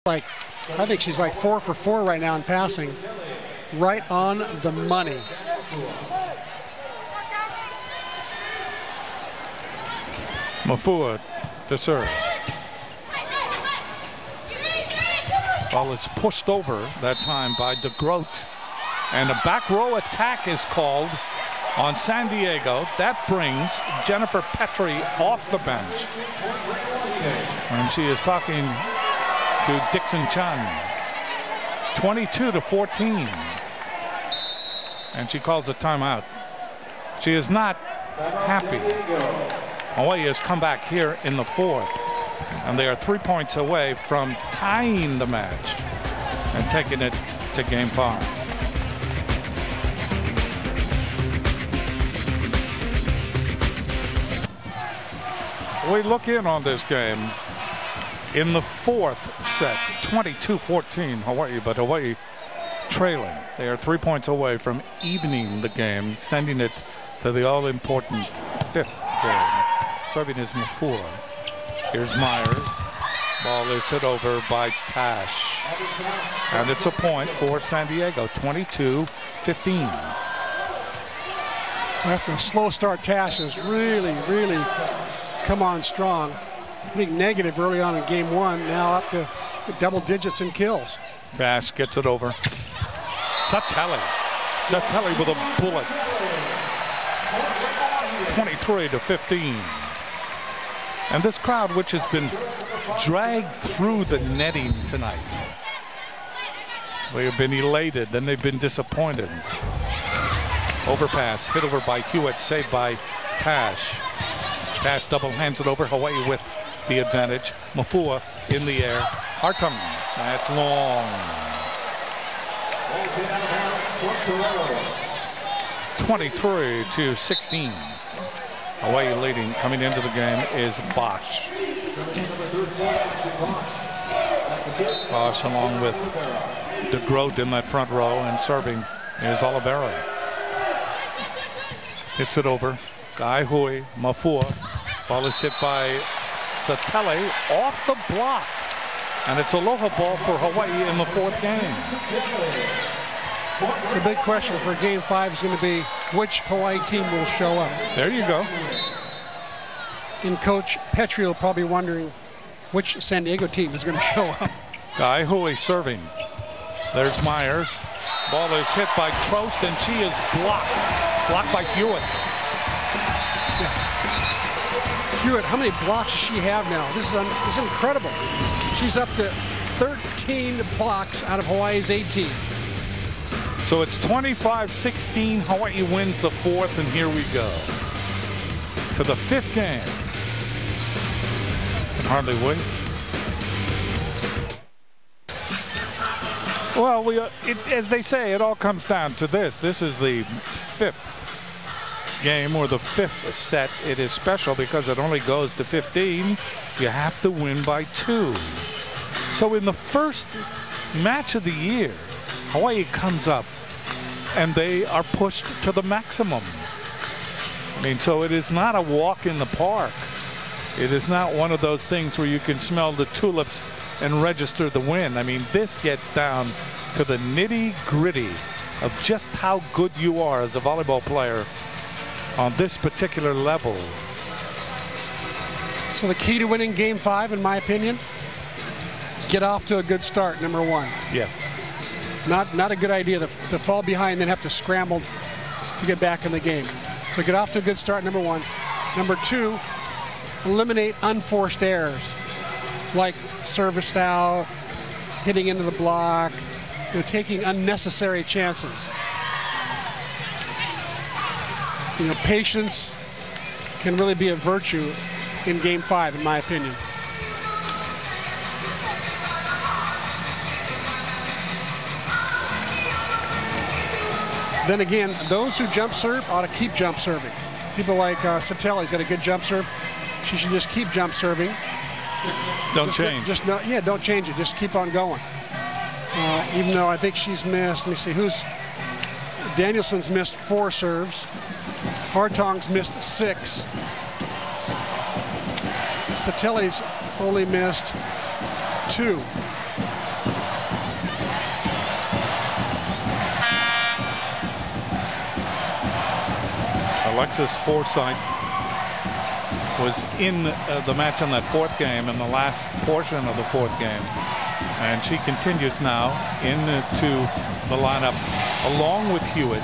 I think she's like 4 for 4 right now in passing. Right on the money. Mafua to serve. Well, it's pushed over that time by DeGroat. And a back row attack is called on San Diego. That brings Jennifer Petrie off the bench. And she is talking to Dixon Chun. 22-14. And she calls a timeout. She is not happy. Hawaii has come back here in the fourth. And they are 3 points away from tying the match and taking it to game 5. We look in on this game in the fourth set, 22-14 Hawaii, but Hawaii trailing. They are 3 points away from evening the game, sending it to the all-important fifth game. Serving is Mafua. Here's Myers. Ball is hit over by Tash. And it's a point for San Diego, 22-15. After a slow start, Tash has really come on strong. I think negative early on in game 1, now up to double digits in kills. Tash gets it over. Satelli with a bullet. 23-15. And this crowd, which has been dragged through the netting tonight, they have been elated, then they've been disappointed. Overpass, hit over by Hewitt, saved by Tash. Tash double hands it over. Hawaii with the advantage. Mafua in the air. Hartung, that's long. 23-16. Hawaii leading. Coming into the game is Bosch. Bosch along with DeGroat in that front row, and serving is Olivera. Hits it over. Guy Hui, Mafua. Ball is hit by Satelli off the block. And it's aloha ball for Hawaii in the fourth game. The big question for game 5 is going to be which Hawaii team will show up. There you go. And Coach Petrie will probably wondering which San Diego team is going to show up. Guy Hui serving. There's Myers. Ball is hit by Trost, and she is blocked. Blocked by Hewitt. Yeah. Hewitt, how many blocks does she have now? This is incredible. She's up to 13 blocks out of Hawaii's 18. So it's 25-16. Hawaii wins the fourth, and here we go to the fifth game. Can hardly wait. Well, as they say, it all comes down to this. This is the fifth game, or the fifth set. It is special because it only goes to 15. You have to win by 2. So in the first match of the year, Hawaii comes up and they are pushed to the maximum. I mean, so it is not a walk in the park. It is not one of those things where you can smell the tulips and register the win. I mean, this gets down to the nitty-gritty of just how good you are as a volleyball player on this particular level. So the key to winning game 5, in my opinion, get off to a good start, number 1. Yeah. Not a good idea to fall behind and then have to scramble to get back in the game. So get off to a good start, number 1. Number 2, eliminate unforced errors, like service out, hitting into the block, taking unnecessary chances. Patience can really be a virtue in game 5, in my opinion. Then again, those who jump serve ought to keep jump serving. People like Satelli's got a good jump serve. She should just keep jump serving. Don't change. Don't change it. Just keep on going. Even though I think she's missed, let me see, Danielson's missed 4 serves. Hartong's missed 6. Satelli's only missed 2. Alexis Forsythe was in the match on that fourth game, in the last portion of the fourth game. And she continues now into the lineup along with Hewitt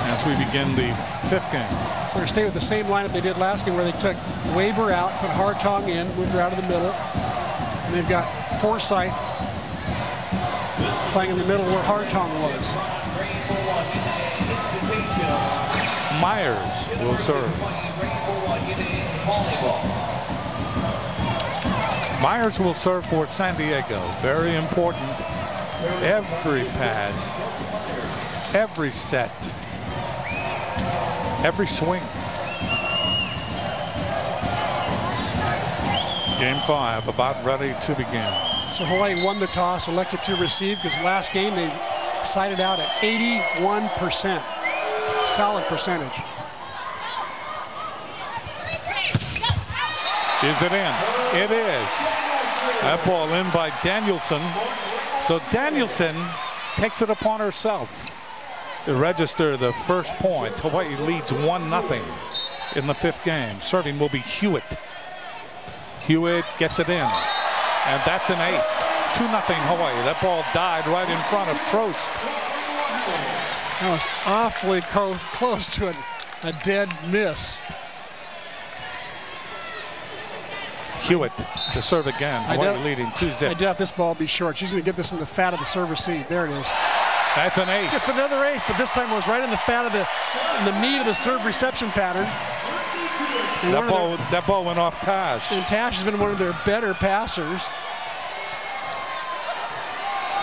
as we begin the fifth game. So they stay with the same lineup they did last game, where they took Weber out, put Hartong in, moved her out of the middle. And they've got Forsythe playing in the middle where Hartong was. Myers will serve. Myers will serve for San Diego. Very important. Every pass, every set, every swing. Game 5 about ready to begin. So Hawaii won the toss, elected to receive, because last game they sided out at 81%. Solid percentage. Is it in? It is. That ball in by Danielson. So Danielson takes it upon herself to register the first point. Hawaii leads 1-0 in the fifth game. Serving will be Hewitt. Hewitt gets it in. And that's an ace. 2-0 Hawaii. That ball died right in front of Trost. That was awfully close to a dead miss. Hewitt to serve again. Hawaii leading 2-0. I doubt this ball will be short. She's going to get this in the fat of the serve receive. There it is. That's an ace. It's another ace, but this time it was right in the fat of the meat of the serve reception pattern. That ball went off Tash. And Tash has been one of their better passers.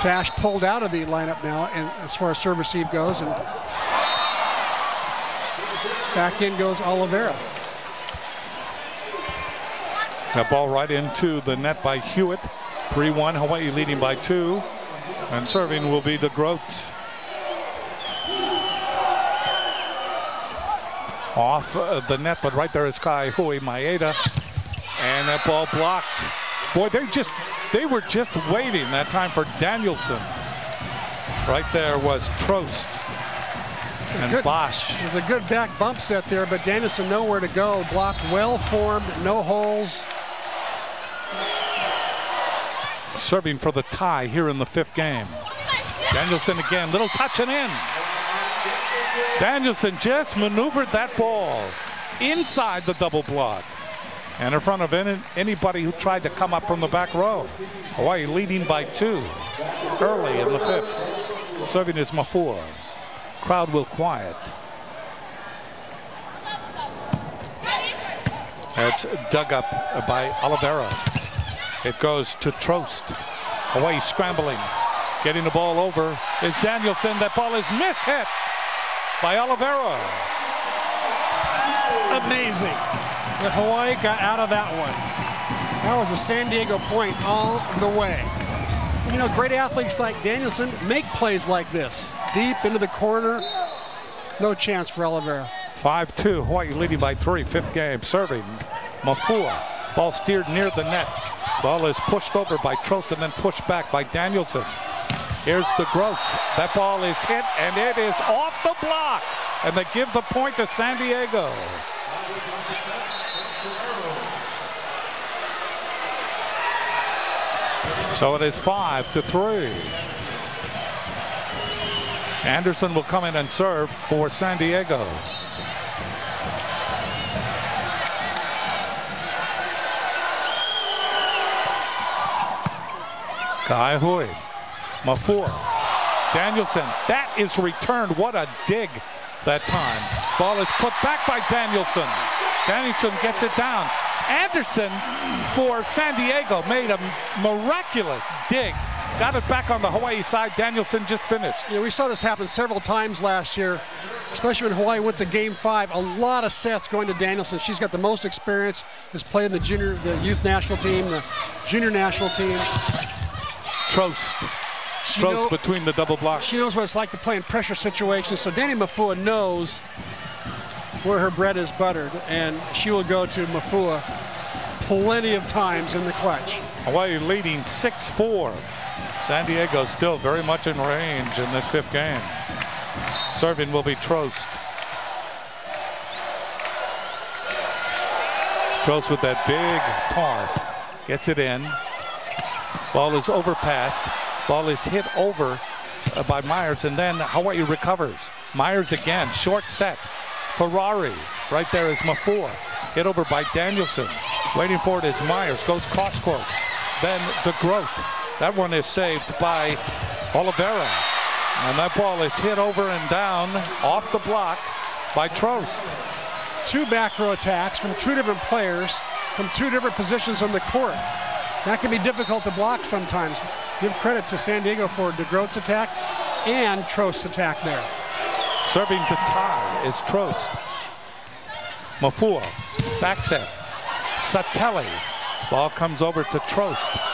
Tash pulled out of the lineup now, and as far as serve receive goes, and back in goes Oliveira. That ball right into the net by Hewitt. 3-1, Hawaii leading by 2. And serving will be the Groats. Off the net, but right there is Kai Hui Maeda. And that ball blocked. Boy, they were just waiting that time for Danielson. Right there was Trost and Bosch. It was a good back bump set there, but Danielson nowhere to go. Blocked, well formed, no holes. Serving for the tie here in the fifth game. Danielson again, little touch and in. Danielson just maneuvered that ball inside the double block and in front of anybody who tried to come up from the back row. Hawaii leading by 2 early in the fifth. Serving is Mafua. Crowd will quiet. That's dug up by Oliveira. It goes to Trost. Hawaii scrambling. Getting the ball over is Danielson. That ball is mishit by Oliveira. Amazing that Hawaii got out of that one. That was a San Diego point all the way. You know, great athletes like Danielson make plays like this. Deep into the corner. No chance for Oliveira. 5-2, Hawaii leading by 3, fifth game. Serving, Mafua. Ball steered near the net. Ball is pushed over by Trost and then pushed back by Danielson. Here's the Groats. That ball is hit and it is off the block. And they give the point to San Diego. So it is 5-3. Anderson will come in and serve for San Diego. Kai Hui, Mafua, Danielson. That is returned. What a dig that time. Ball is put back by Danielson. Danielson gets it down. Anderson for San Diego made a miraculous dig. Got it back on the Hawaii side. Danielson just finished. Yeah, we saw this happen several times last year, especially when Hawaii went to Game 5. A lot of sets going to Danielson. She's got the most experience. Has played in the youth national team, the junior national team. Trost between the double blocks. She knows what it's like to play in pressure situations. So Danny Mafua knows where her bread is buttered, and she will go to Mafua plenty of times in the clutch. Hawaii leading 6-4. San Diego still very much in range in this fifth game. Serving will be Trost. Trost with that big toss. Gets it in. Ball is overpassed. Ball is hit over by Myers, and then Hawaii recovers. Myers again, short set. Ferrari, right there is Mafua. Hit over by Danielson. Waiting for it is Myers, goes cross court. Then DeGroat. That one is saved by Oliveira. And that ball is hit over and down off the block by Trost. 2 back row attacks from 2 different players from 2 different positions on the court. That can be difficult to block sometimes. Give credit to San Diego for DeGroat's attack and Trost's attack there. Serving to tie is Trost. Mafua, back set. Sattelli. Ball comes over to Trost.